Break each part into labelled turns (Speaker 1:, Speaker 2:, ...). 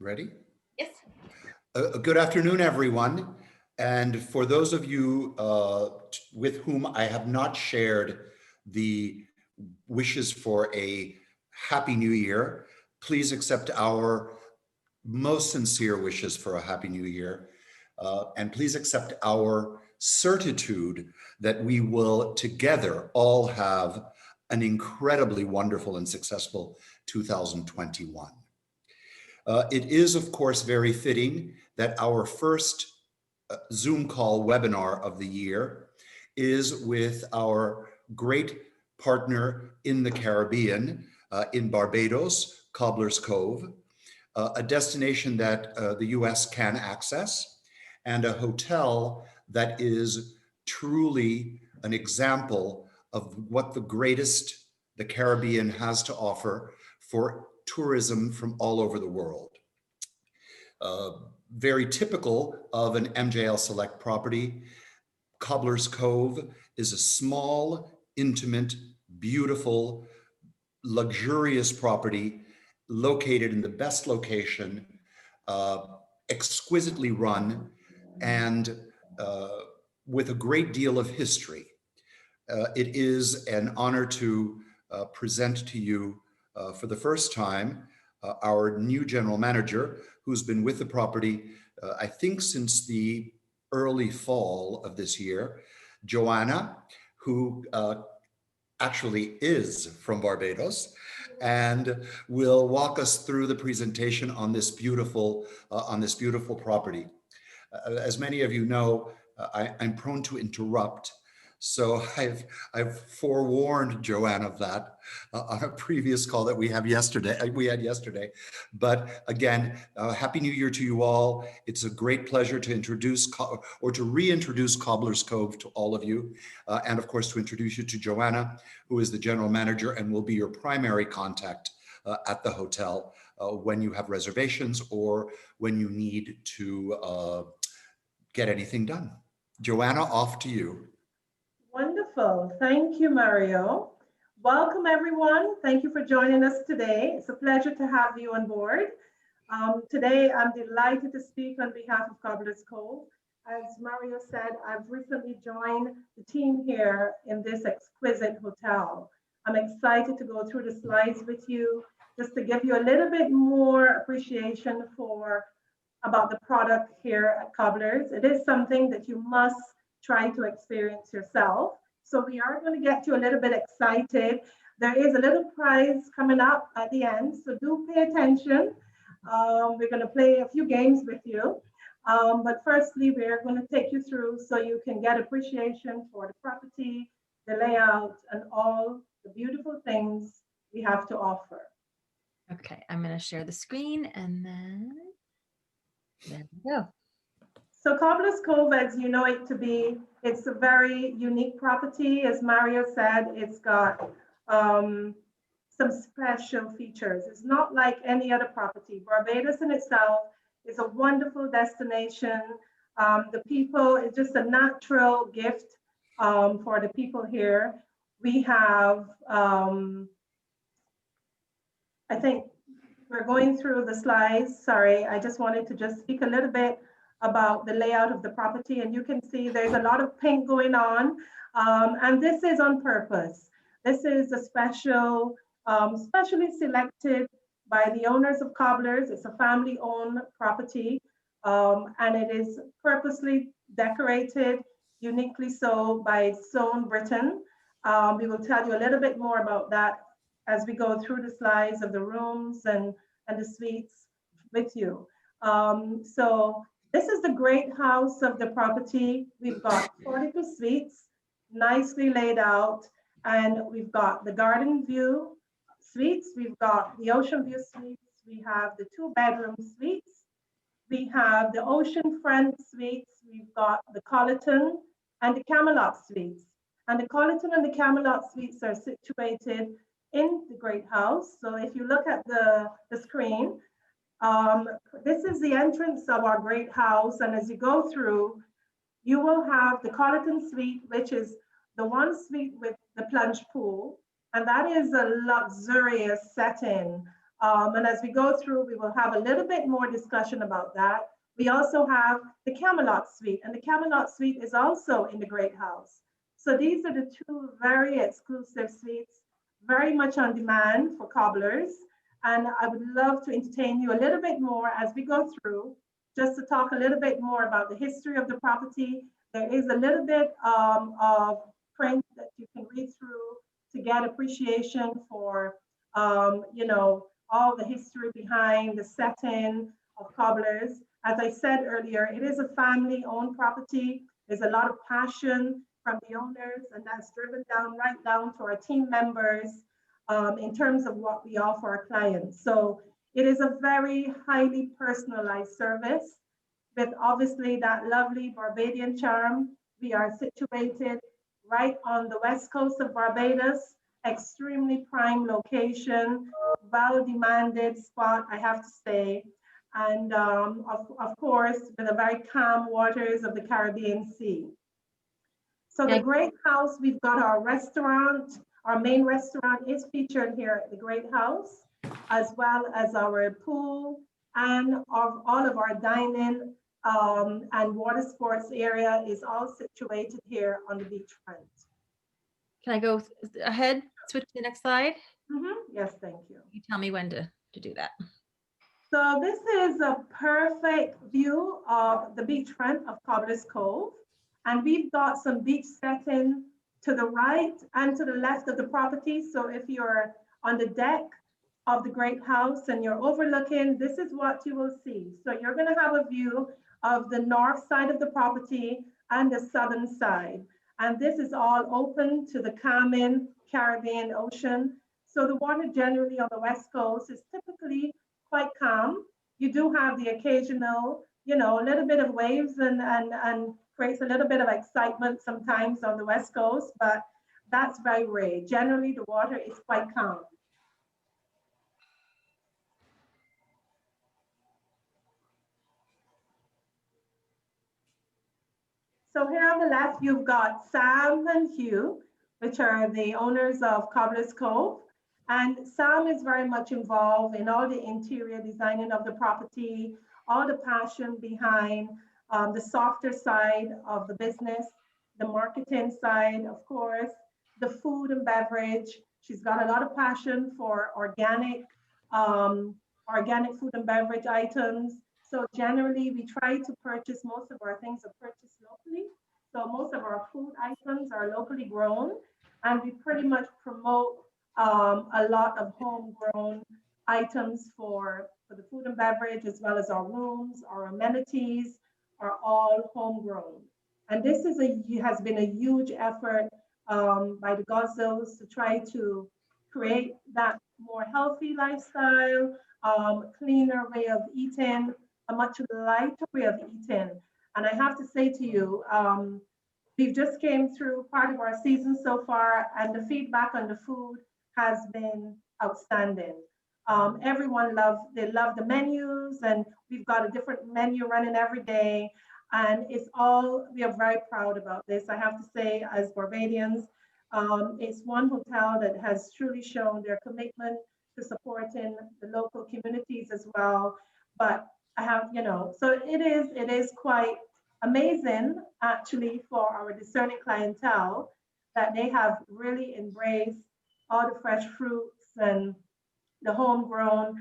Speaker 1: Ready?
Speaker 2: Yes.
Speaker 1: Good afternoon, everyone. And for those of you with whom I have not shared the wishes for a happy new year, please accept our most sincere wishes for a happy new year. And please accept our certitude that we will together all have an incredibly wonderful and successful 2021. It is, of course, very fitting that our first Zoom call webinar of the year is with our great partner in the Caribbean, in Barbados, Cobblers Cove, a destination that the US can access, and a hotel that is truly an example of what the greatest the Caribbean has to offer for tourism from all over the world. Very typical of an MJL Select property, Cobblers Cove is a small, intimate, beautiful, luxurious property located in the best location, exquisitely run, and with a great deal of history. It is an honor to present to you for the first time our new general manager, who's been with the property, I think since the early fall of this year, Joanna, who actually is from Barbados, and will walk us through the presentation on this beautiful property. As many of you know, I'm prone to interrupt. So I've forewarned Joanna of that on a previous call that we had yesterday. But again, Happy New Year to you all. It's a great pleasure to introduce or to reintroduce Cobblers Cove to all of you. And of course, to introduce you to Joanna, who is the general manager and will be your primary contact at the hotel when you have reservations or when you need to get anything done. Joanna, off to you.
Speaker 3: Wonderful. Thank you, Mario. Welcome, everyone. Thank you for joining us today. It's a pleasure to have you on board. Today, I'm delighted to speak on behalf of Cobblers Cove. As Mario said, I've recently joined the team here in this exquisite hotel. I'm excited to go through the slides with you, just to give you a little bit more appreciation about the product here at Cobblers. It is something that you must try to experience yourself. So we are going to get you a little bit excited. There is a little prize coming up at the end, so do pay attention. We're going to play a few games with you. But firstly, we're going to take you through so you can get appreciation for the property, the layout, and all the beautiful things we have to offer.
Speaker 2: Okay, I'm going to share the screen and then there we go.
Speaker 3: So Cobblers Cove, as you know it to be, it's a very unique property. As Mario said, it's got some special features. It's not like any other property. Barbados in itself is a wonderful destination. The people, it's just a natural gift for the people here. We have, I think we're going through the slides. Sorry, I just wanted to just speak a little bit about the layout of the property, and you can see there's a lot of pink going on, and this is on purpose. This is a specially selected by the owners of Cobblers. It's a family-owned property, and it is purposely decorated, uniquely so, by Stone Britain. We will tell you a little bit more about that as we go through the slides of the rooms and the suites with you. So this is the great house of the property. We've got 42 suites, nicely laid out, and we've got the garden view suites, we've got the ocean view suites, we have the 2-bedroom suites, we have the oceanfront suites, we've got the Colleton and the Camelot suites. And the Colleton and the Camelot suites are situated in the great house. So if you look at the screen, this is the entrance of our great house, and as you go through, you will have the Colleton suite, which is the one suite with the plunge pool, and that is a luxurious setting. And as we go through, we will have a little bit more discussion about that. We also have the Camelot Suite, and the Camelot Suite is also in the Great House. So these are the two very exclusive suites, very much on demand for cobblers. And I would love to entertain you a little bit more as we go through, just to talk a little bit more about the history of the property. There is a little bit of print that you can read through to get appreciation for, all the history behind the setting of Cobblers. As I said earlier, it is a family-owned property. There's a lot of passion from the owners, and that's driven down right down to our team members in terms of what we offer our clients. So it is a very highly personalized service with obviously that lovely Barbadian charm. We are situated right on the west coast of Barbados, extremely prime location, well demanded spot, I have to say. And of course, with the very calm waters of the Caribbean Sea. So the Great House, we've got our restaurant. Our main restaurant is featured here at the Great House, as well as our pool and all of our dining and water sports area is all situated here on the beachfront.
Speaker 2: Can I go ahead, switch to the next slide?
Speaker 3: Yes, thank you.
Speaker 2: You tell me when to do that.
Speaker 3: So this is a perfect view of the beachfront of Cobblers Cove. And we've got some beach setting to the right and to the left of the property. So if you're on the deck of the Great House and you're overlooking, this is what you will see. So you're going to have a view of the north side of the property and the southern side. And this is all open to the calming Caribbean Ocean. So the water generally on the west coast is typically quite calm. You do have the occasional, a little bit of waves and creates a little bit of excitement sometimes on the west coast, but that's very rare. Generally, the water is quite calm. So here on the left, you've got Sam and Hugh, which are the owners of Cobblers Cove. And Sam is very much involved in all the interior designing of the property, all the passion behind the softer side of the business, the marketing side, of course, the food and beverage. She's got a lot of passion for organic food and beverage items. So generally, we try to purchase most of our things are purchased locally. So most of our food items are locally grown, and we pretty much promote a lot of homegrown items for the food and beverage, as well as our rooms, our amenities are all homegrown. And this has been a huge effort by the Godzos to try to create that more healthy lifestyle, cleaner way of eating, a much lighter way of eating. And I have to say to you, we've just came through part of our season so far, and the feedback on the food has been outstanding. Everyone they love the menus, and we've got a different menu running every day. And we are very proud about this. I have to say, as Barbadians, it's one hotel that has truly shown their commitment to supporting the local communities as well. But I have, so it is quite amazing actually for our discerning clientele that they have really embraced all the fresh fruits and the homegrown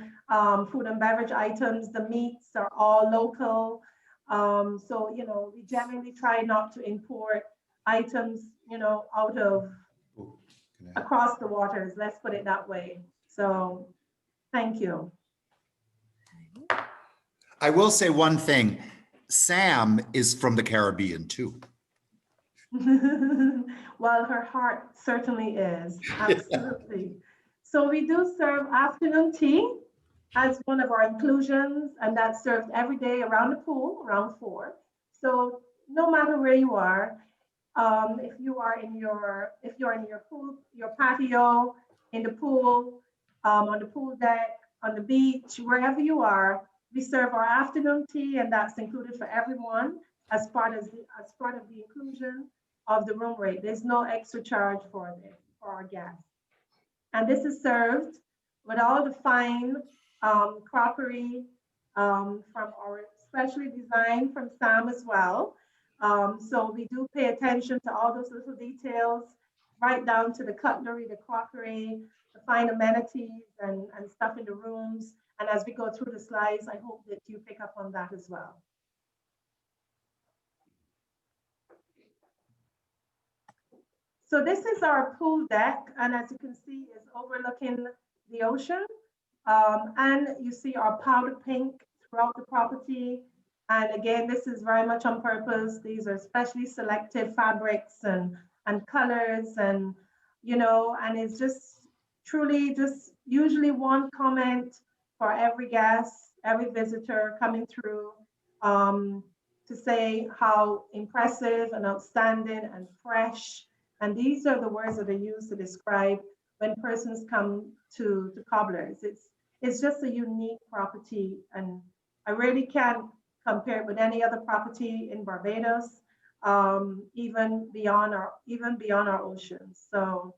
Speaker 3: food and beverage items. The meats are all local. So, we generally try not to import items, out of across the waters, let's put it that way. So thank you.
Speaker 1: I will say one thing. Sam is from the Caribbean too.
Speaker 3: Well, her heart certainly is. Absolutely. So we do serve afternoon tea as one of our inclusions, and that's served every day around the pool, around 4. So no matter where you are, if you're in your pool, your patio, in the pool, on the pool deck, on the beach, wherever you are, we serve our afternoon tea, and that's included for everyone as part of the inclusion of the room rate. There's no extra charge for our guests. And this is served with all the fine crockery from our specially designed from Sam as well. So we do pay attention to all those little details, right down to the cutlery, the crockery, the fine amenities and stuff in the rooms. And as we go through the slides, I hope that you pick up on that as well. So this is our pool deck, and as you can see, is overlooking the ocean. And you see our powder pink throughout the property. And again, this is very much on purpose. These are specially selected fabrics and colors, and and it's just truly just usually one comment for every guest, every visitor coming through, to say how impressive and outstanding and fresh. And these are the words that are used to describe when persons come to Cobblers. It's just a unique property, and I really can't compare it with any other property in Barbados, even beyond our oceans. So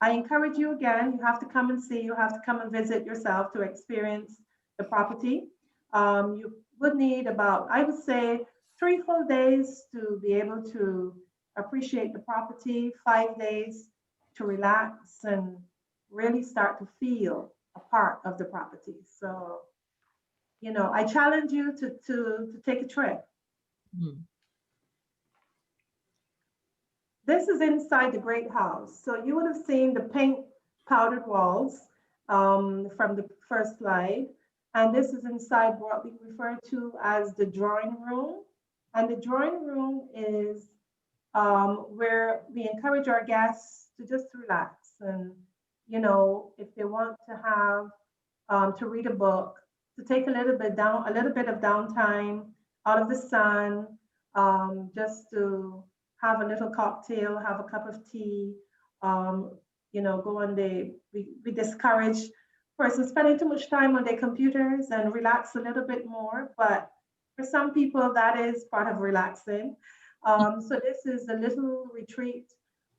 Speaker 3: I encourage you again. You have to come and see. You have to come and visit yourself to experience the property. You would need about, I would say, 3 full days to be able to appreciate the property, 5 days to relax and really start to feel a part of the property. So, I challenge you to take a trip.
Speaker 2: Hmm.
Speaker 3: This is inside the Great House. So you would have seen the pink powdered walls from the first slide. And this is inside what we refer to as the drawing room. And the drawing room is where we encourage our guests to just relax. And, if they want to have, to read a book, to take a little bit of downtime out of the sun, just to have a little cocktail, have a cup of tea, go on we discourage persons spending too much time on their computers and relax a little bit more. But for some people, that is part of relaxing. So this is a little retreat.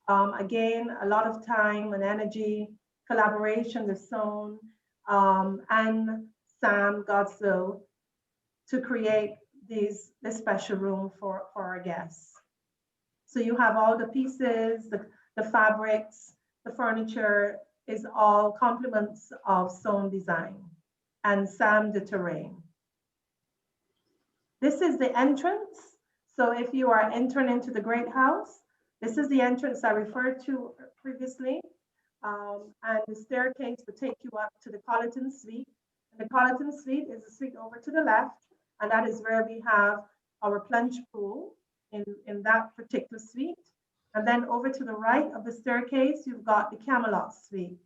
Speaker 3: Again, a lot of time and energy, collaboration with Sohn and Sam Godso to create this special room for our guests. So you have all the pieces, the fabrics, the furniture is all complements of Sohn Design and Sam de Terrain. This is the entrance. So if you are entering into the Great House, this is the entrance I referred to previously. And the staircase will take you up to the Colleton Suite. And the Colleton Suite is the suite over to the left, and that is where we have our plunge pool in that particular suite. And then over to the right of the staircase, you've got the Camelot Suite.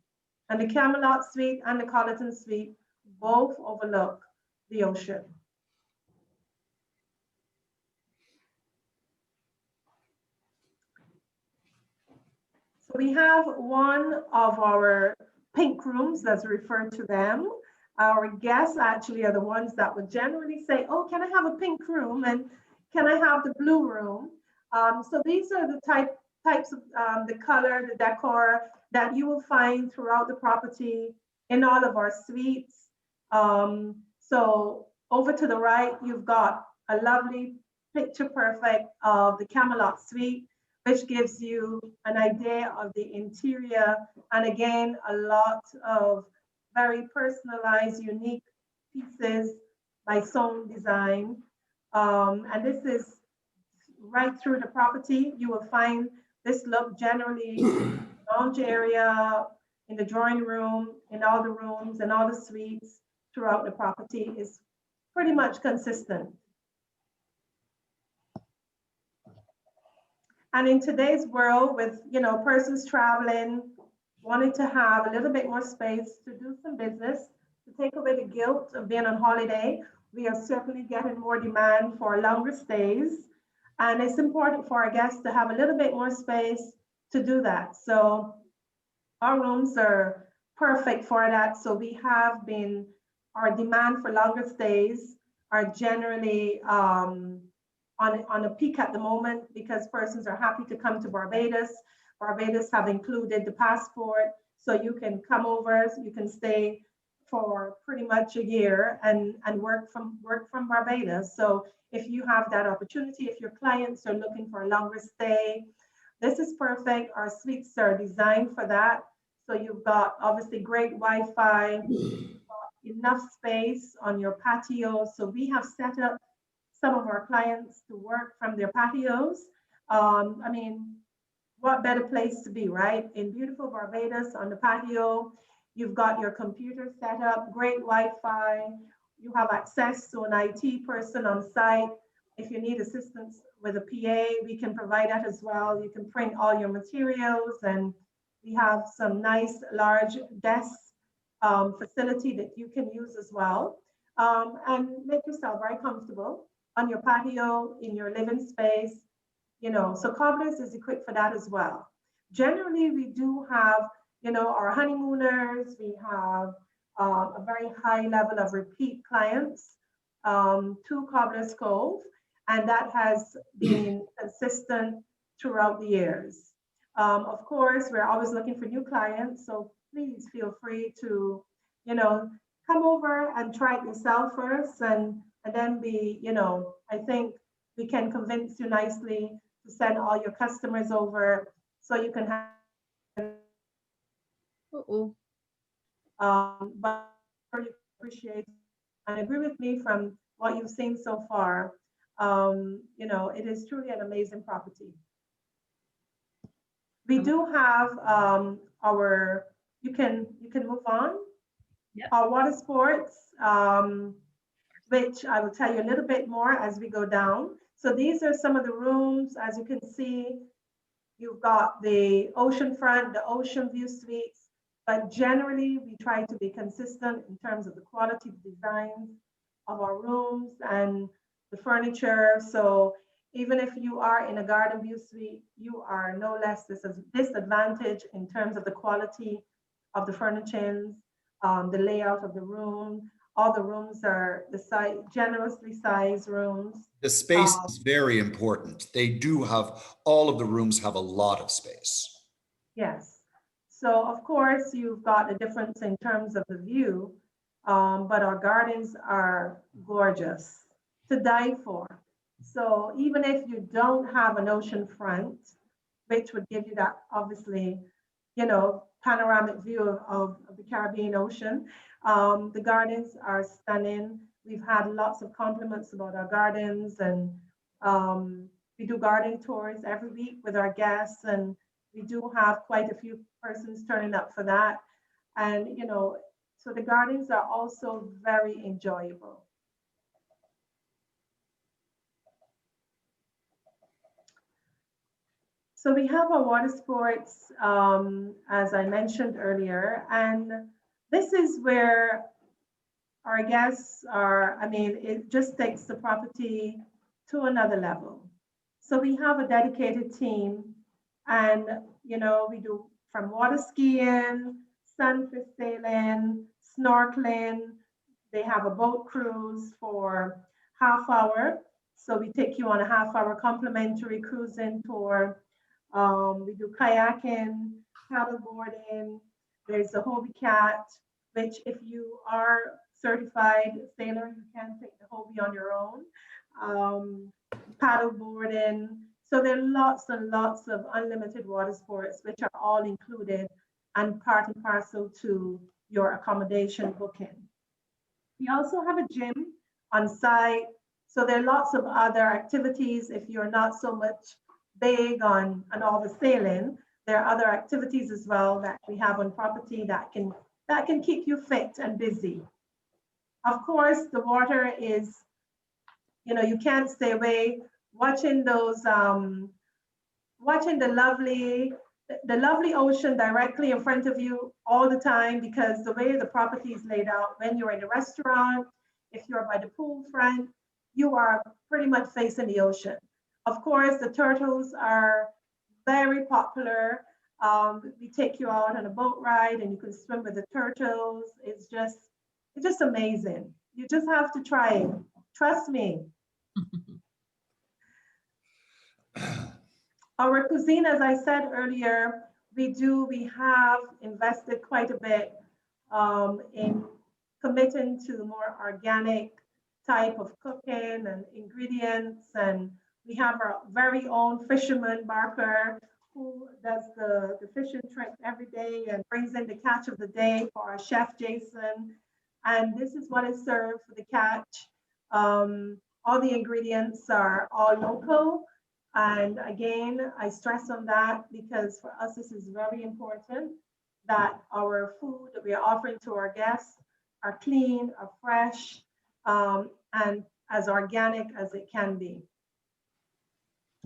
Speaker 3: And the Camelot Suite and the Colleton Suite both overlook the ocean. So we have one of our pink rooms, as we refer to them. Our guests actually are the ones that would generally say, oh, can I have a pink room? And can I have the blue room? So these are the types of the color, the decor that you will find throughout the property in all of our suites. So over to the right, you've got a lovely picture perfect of the Camelot Suite, which gives you an idea of the interior. And again, a lot of very personalized, unique pieces by Sohn Design. And this is right through the property. You will find this look generally in the lounge area, in the drawing room, in all the rooms and all the suites throughout the property is pretty much consistent. And in today's world with, persons traveling, wanting to have a little bit more space to do some business, to take away the guilt of being on holiday, we are certainly getting more demand for longer stays. And it's important for our guests to have a little bit more space to do that. So our rooms are perfect for that. So we have our demand for longer stays are generally on a peak at the moment because persons are happy to come to Barbados. Barbados have included the passport So you can come over, you can stay for pretty much a year and work from Barbados. So if you have that opportunity, if your clients are looking for a longer stay, this is perfect. Our suites are designed for that. So you've got obviously great Wi-Fi, enough space on your patio. So we have set up some of our clients to work from their patios. I mean, what better place to be, right? In beautiful Barbados on the patio, you've got your computer set up, great Wi-Fi. You have access to an IT person on site. If you need assistance with a PA, we can provide that as well. You can print all your materials, and we have some nice large desk facility that you can use as well. And make yourself very comfortable on your patio, in your living space, you know, so Cobblers is equipped for that as well. Generally, we do have, you know, our honeymooners, we have a very high level of repeat clients to Cobblers Cove, and that has been consistent throughout the years. Of course, we're always looking for new clients, so please feel free to, you know, come over and try it yourself first, and then be, you know, I think we can convince you nicely to send all your customers over so you can have.
Speaker 2: Uh-oh.
Speaker 3: But you appreciate and agree with me from what you've seen so far. You know, it is truly an amazing property. We do have our. You can move on.
Speaker 2: Yep.
Speaker 3: Our water sports, which I will tell you a little bit more as we go down. So these are some of the rooms. As you can see, you've got the ocean front, the ocean view suites, but generally we try to be consistent in terms of the quality of designs of our rooms and the furniture. So even if you are in a garden view suite, you are no less disadvantaged in terms of the quality of the furnishings, the layout of the room. All the rooms are the size, generously sized rooms.
Speaker 1: The space is very important. They do have, all of the rooms have a lot of space.
Speaker 3: Yes. So of course you've got a difference in terms of the view, but our gardens are gorgeous to die for. So even if you don't have an ocean front, which would give you that obviously, you know, panoramic view of the Caribbean Ocean, the gardens are stunning. We've had lots of compliments about our gardens, and we do garden tours every week with our guests, and we do have quite a few persons turning up for that. And, you know, so the gardens are also very enjoyable. So we have our water sports, as I mentioned earlier, and this is where our guests are, I mean, it just takes the property to another level. So we have a dedicated team, and, you know, we do from water skiing, sunfish sailing, snorkeling. They have a boat cruise for half hour. So we take you on a half hour complimentary cruising tour. We do kayaking, paddleboarding. There's a Hobie Cat, which if you are certified sailor, you can take the Hobie on your own. Paddleboarding. So there are lots and lots of unlimited water sports, which are all included and part and parcel to your accommodation booking. We also have a gym on site. So there are lots of other activities if you're not so much big on all the sailing. There are other activities as well that we have on property that can keep you fit and busy. Of course, the water is, you know, you can't stay away watching those, watching the lovely ocean directly in front of you all the time, because the way the property is laid out, when you're in a restaurant, if you're by the pool front, you are pretty much facing the ocean. Of course, the turtles are very popular. We take you out on a boat ride and you can swim with the turtles. It's just amazing. You just have to try it. Trust me. Our cuisine, as I said earlier, we have invested quite a bit in committing to more organic type of cooking and ingredients. And we have our very own fisherman Barker who does the fishing trip every day and brings in the catch of the day for our chef Jason. And this is what is served for the catch. All the ingredients are all local. And again, I stress on that because for us, this is very important that our food that we are offering to our guests are clean, are fresh, and as organic as it can be.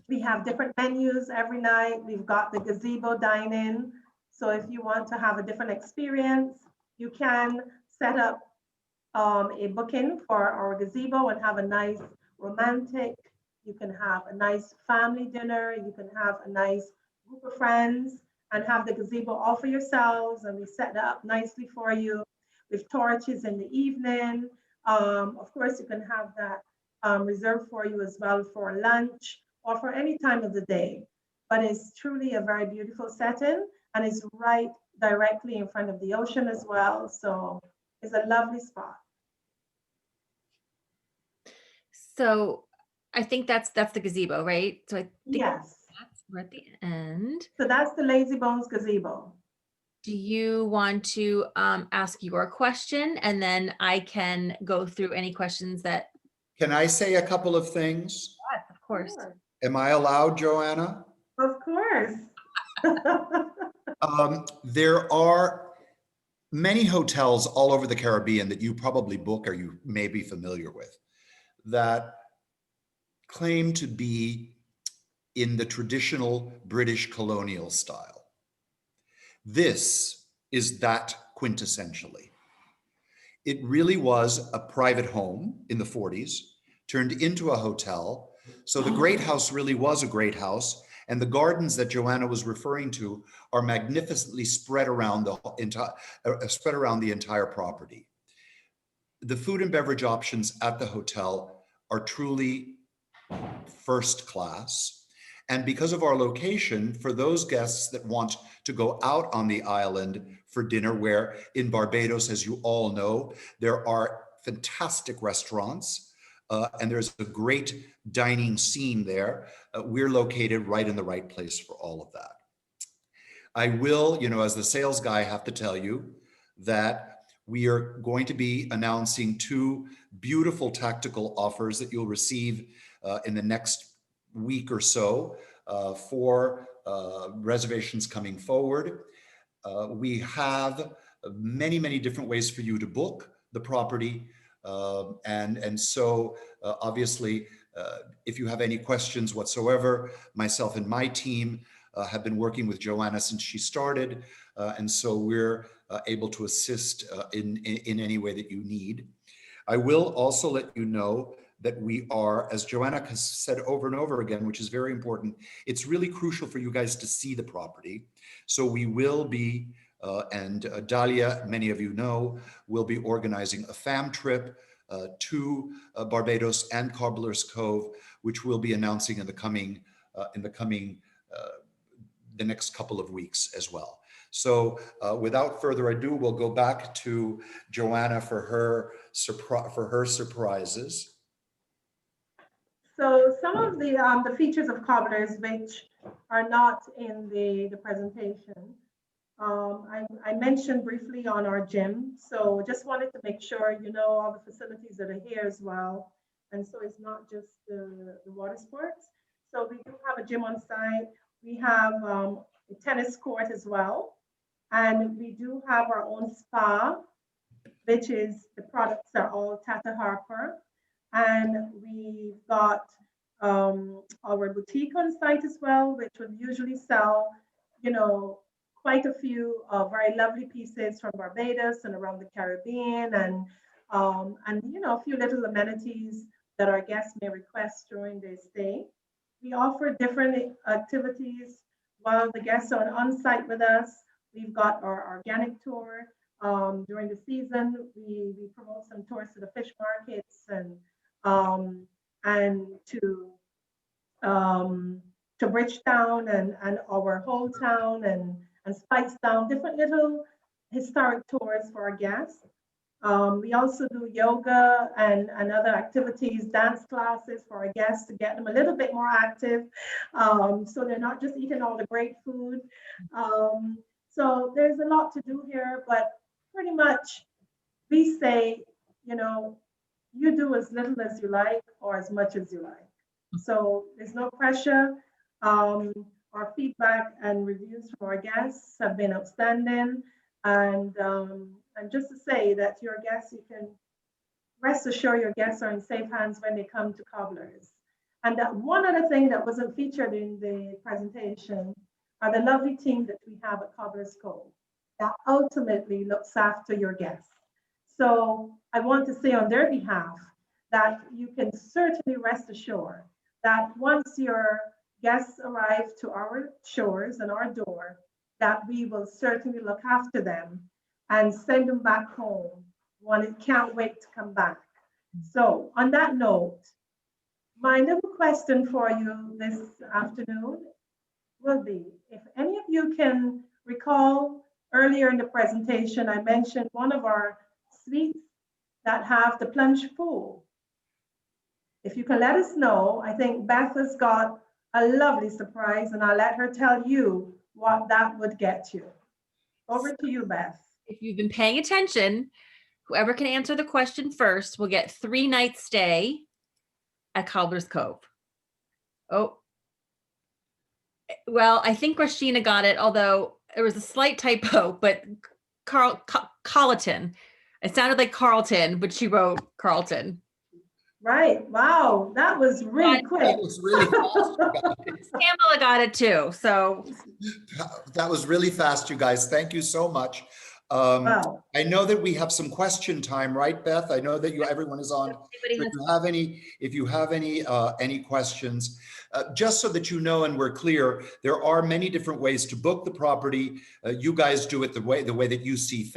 Speaker 3: We have different menus every night. We've got the gazebo dine-in. So if you want to have a different experience, you can set up a booking for our gazebo and have a nice romantic, you can have a nice family dinner, you can have a nice group of friends and have the gazebo all for yourselves. And we set that up nicely for you with torches in the evening. Of course, you can have that reserved for you as well for lunch or for any time of the day. But it's truly a very beautiful setting and it's right directly in front of the ocean as well. So it's a lovely spot.
Speaker 2: So I think that's the gazebo, right? So I think
Speaker 3: Yes.
Speaker 2: we're at the end.
Speaker 3: So that's the Lazy Bones gazebo.
Speaker 2: Do you want to ask your question and then I can go through any questions that?
Speaker 1: Can I say a couple of things?
Speaker 2: Yes, of course.
Speaker 3: Sure.
Speaker 1: Am I allowed, Joanna?
Speaker 3: Of course.
Speaker 1: There are many hotels all over the Caribbean that you probably book or you may be familiar with that claim to be in the traditional British colonial style. This is that quintessentially. It really was a private home in the 40s, turned into a hotel. So the Great House really was a great house. And the gardens that Joanna was referring to are magnificently spread around the entire property. The food and beverage options at the hotel are truly first class. And because of our location, for those guests that want to go out on the island for dinner, where in Barbados, as you all know, there are fantastic restaurants and there's a great dining scene there. We're located right in the right place for all of that. I will, as the sales guy, have to tell you that we are going to be announcing 2 beautiful tactical offers that you'll receive in the next week or so for reservations coming forward. We have many, many different ways for you to book the property. And so obviously, if you have any questions whatsoever, myself and my team have been working with Joanna since she started. And so we're able to assist in any way that you need. I will also let you know that we are, as Joanna has said over and over again, which is very important, it's really crucial for you guys to see the property. So we will be, and Dahlia, many of you know, will be organizing a fam trip to Barbados and Cobblers Cove, which we'll be announcing in the next couple of weeks as well. So without further ado, we'll go back to Joanna for her surprises.
Speaker 3: So some of the features of Cobblers which are not in the presentation, I mentioned briefly on our gym. So just wanted to make sure you know all the facilities that are here as well. And so it's not just the water sports. So we do have a gym on site. We have a tennis court as well. And we do have our own spa, which is the products are all Tata Harper. And we've got our boutique on site as well, which would usually sell, quite a few very lovely pieces from Barbados and around the Caribbean, and a few little amenities that our guests may request during their stay. We offer different activities while the guests are on site with us. We've got our organic tour. During the season, we promote some tours to the fish markets and to Bridgetown and our whole town, and and spice down different little historic tours for our guests. We also do yoga and other activities, dance classes for our guests to get them a little bit more active. So they're not just eating all the great food. So there's a lot to do here, but pretty much we say, you know, you do as little as you like or as much as you like. So there's no pressure. Our feedback and reviews from our guests have been outstanding. And just to say that your guests, you can rest assured your guests are in safe hands when they come to Cobblers. And that one other thing that wasn't featured in the presentation are the lovely team that we have at Cobblers Cove that ultimately looks after your guests. So I want to say on their behalf that you can certainly rest assured that once your guests arrive to our shores and our door, that we will certainly look after them and send them back home. One can't wait to come back. So on that note, my little question for you this afternoon will be, if any of you can recall earlier in the presentation, I mentioned one of our suites that have the plunge pool. If you can let us know, I think Beth has got a lovely surprise and I'll let her tell you what that would get you. Over to you, Beth.
Speaker 2: If you've been paying attention, whoever can answer the question first will get 3 nights stay at Cobblers Cove. Oh, well, I think Rashina got it, although there was a slight typo, but Carlton. It sounded like Carlton, but she wrote Carlton.
Speaker 3: Right. Wow. That was really quick.
Speaker 1: That was really fast.
Speaker 2: Pamela got it too. So
Speaker 1: that was really fast, you guys. Thank you so much.
Speaker 3: Wow.
Speaker 1: I know that we have some question time, right, Beth? I know that everyone is on. So if you have any questions, just so that you know and we're clear, there are many different ways to book the property. You guys do it the way that you see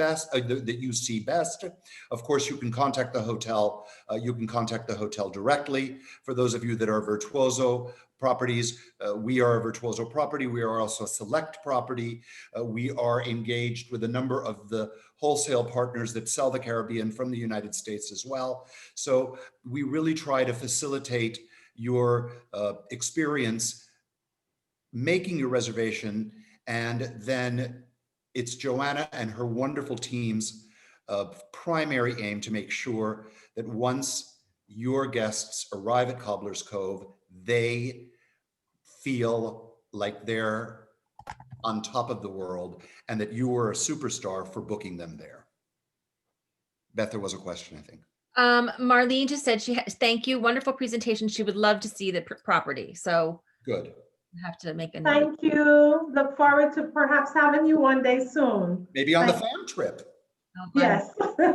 Speaker 1: best. Of course, you can contact the hotel. You can contact the hotel directly. For those of you that are virtuoso properties, we are a virtuoso property. We are also a select property. We are engaged with a number of the wholesale partners that sell the Caribbean from the United States as well. So we really try to facilitate your experience making your reservation, and then it's Joanna and her wonderful team's primary aim to make sure that once your guests arrive at Cobblers Cove, they feel like they're on top of the world and that you were a superstar for booking them there. Beth, there was a question, I think.
Speaker 2: Marlene just said thank you, wonderful presentation. She would love to see the property. So
Speaker 1: good.
Speaker 2: Have to make a note.
Speaker 3: Thank you. Look forward to perhaps having you one day soon.
Speaker 1: Maybe on the farm trip.
Speaker 3: Yes.
Speaker 2: Any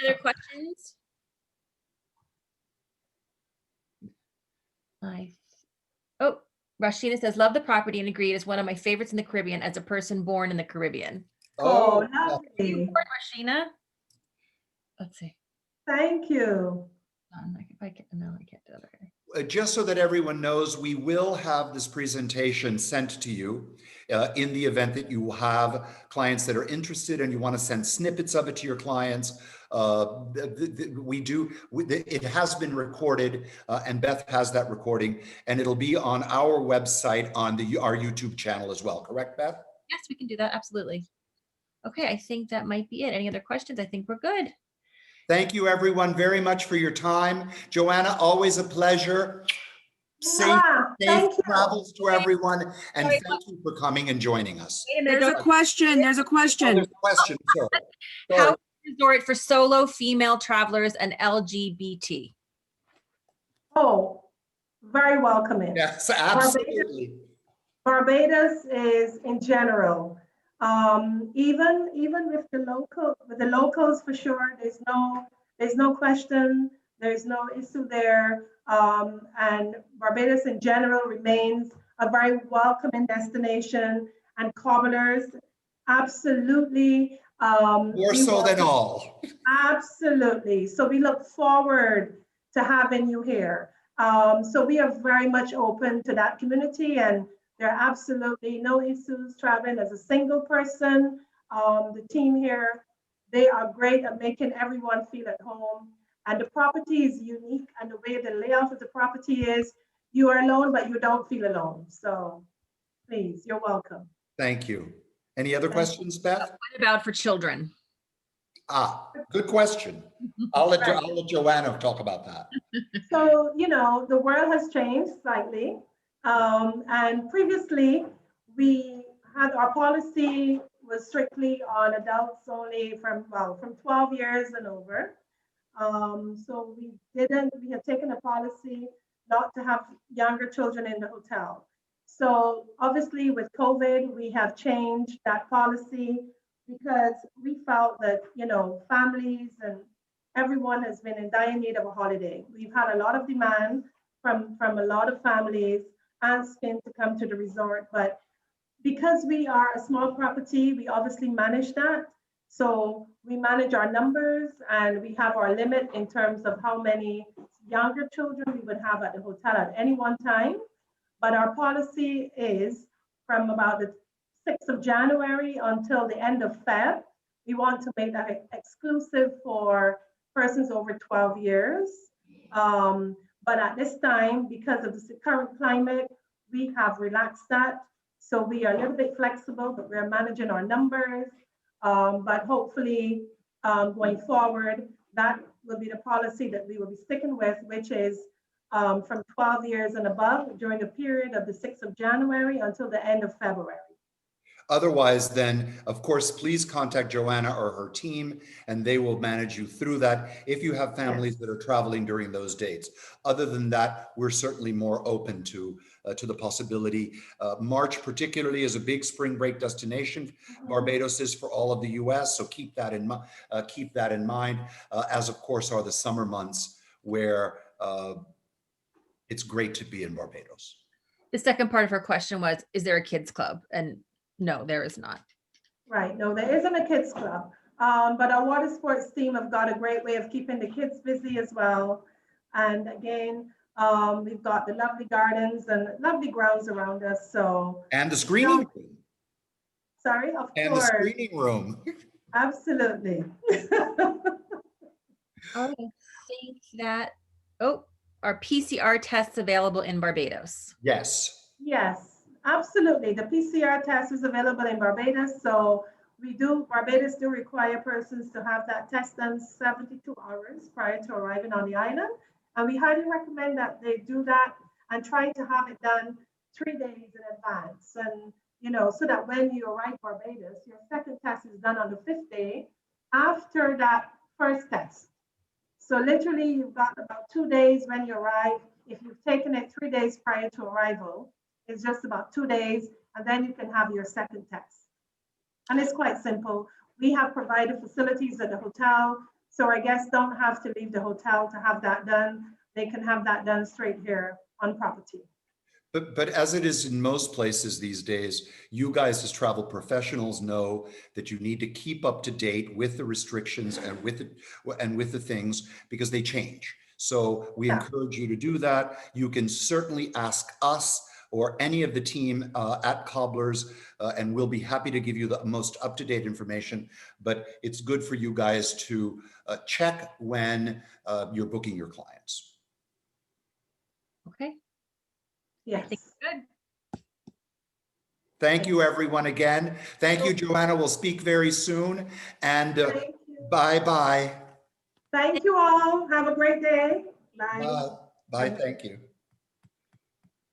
Speaker 2: other questions? Oh, Rashina says, love the property and agreed. It's one of my favorites in the Caribbean as a person born in the Caribbean.
Speaker 3: Oh, lovely.
Speaker 2: Rashina. Let's see.
Speaker 3: Thank you.
Speaker 2: If I can, no, I can't do it.
Speaker 1: Just so that everyone knows, we will have this presentation sent to you in the event that you have clients that are interested and you want to send snippets of it to your clients. It has been recorded and Beth has that recording, and it'll be on our website on our YouTube channel as well. Correct, Beth?
Speaker 2: Yes, we can do that. Absolutely. Okay, I think that might be it. Any other questions? I think we're good.
Speaker 1: Thank you, everyone, very much for your time. Joanna, always a pleasure. Safe travels to everyone, and thank you for coming and joining us.
Speaker 4: There's a question. There's a question.
Speaker 1: Oh, there's a question. Sorry.
Speaker 2: How resort for solo female travelers and LGBT?
Speaker 3: Oh, very welcoming.
Speaker 1: Yes, absolutely.
Speaker 3: Barbados is in general. Even with the locals for sure, there's no question, there's no issue there. And Barbados in general remains a very welcoming destination, and Cobblers absolutely
Speaker 1: more so than all.
Speaker 3: Absolutely. So we look forward to having you here. So we are very much open to that community, and There are absolutely no issues traveling as a single person. The team here, they are great at making everyone feel at home. And the property is unique, and the way the layout of the property is, you are alone, but you don't feel alone. So please, you're welcome.
Speaker 1: Thank you. Any other questions, Beth?
Speaker 2: What about for children?
Speaker 1: Ah, good question. I'll let Joanna talk about that.
Speaker 3: So, you know, the world has changed slightly. And previously, we had our policy was strictly on adults only from 12 years and over. So we had taken a policy not to have younger children in the hotel. So obviously with COVID, we have changed that policy because we felt that, you know, families and everyone has been in dire need of a holiday. We've had a lot of demand from a lot of families asking to come to the resort, but because we are a small property, we obviously manage that. So we manage our numbers and we have our limit in terms of how many younger children we would have at the hotel at any one time. But our policy is from about the 6th of January until the end of Feb. We want to make that exclusive for persons over 12 years. But at this time, because of the current climate, we have relaxed that. So we are a little bit flexible, but we're managing our numbers. But hopefully, going forward, that will be the policy that we will be sticking with, which is from 12 years and above during the period of the 6th of January until the end of February.
Speaker 1: Otherwise, then, of course, please contact Joanna or her team, and they will manage you through that if you have families that are traveling during those dates. Other than that, we're certainly more open to the possibility. March particularly is a big spring break destination. Barbados is for all of the US, so keep that in mind, as of course are the summer months where it's great to be in Barbados.
Speaker 2: The second part of her question was, is there a kids club? And no, there is not.
Speaker 3: Right, no, there isn't a kids club, but our water sports team have got a great way of keeping the kids busy as well. And again, we've got the lovely gardens and lovely grounds around us, so.
Speaker 1: And the screening room.
Speaker 3: Sorry, of
Speaker 1: And
Speaker 3: course.
Speaker 1: the screening room.
Speaker 3: Absolutely.
Speaker 2: I think that, are PCR tests available in Barbados?
Speaker 1: Yes.
Speaker 3: Yes, absolutely. The PCR test is available in Barbados. So Barbados do require persons to have that test done 72 hours prior to arriving on the island. And we highly recommend that they do that and try to have it done 3 days in advance. And, you know, so that when you arrive Barbados, your second test is done on the 5th day after that first test. So literally you've got about 2 days when you arrive. If you've taken it 3 days prior to arrival, it's just about 2 days, and then you can have your second test. And it's quite simple. We have provided facilities at the hotel, so our guests don't have to leave the hotel to have that done. They can have that done straight here on property.
Speaker 1: But as it is in most places these days, you guys as travel professionals know that you need to keep up to date with the restrictions and with the things, because they change. So we encourage you to do that. You can certainly ask us or any of the team at Cobblers, and we'll be happy to give you the most up-to-date information. But it's good for you guys to check when you're booking your clients.
Speaker 2: Okay.
Speaker 3: Yes.
Speaker 2: I think good.
Speaker 1: Thank you, everyone, again. Thank you, Joanna. We'll speak very soon. And bye-bye.
Speaker 3: Thank you all. Have a great day. Bye.
Speaker 1: Bye. Bye. Thank you.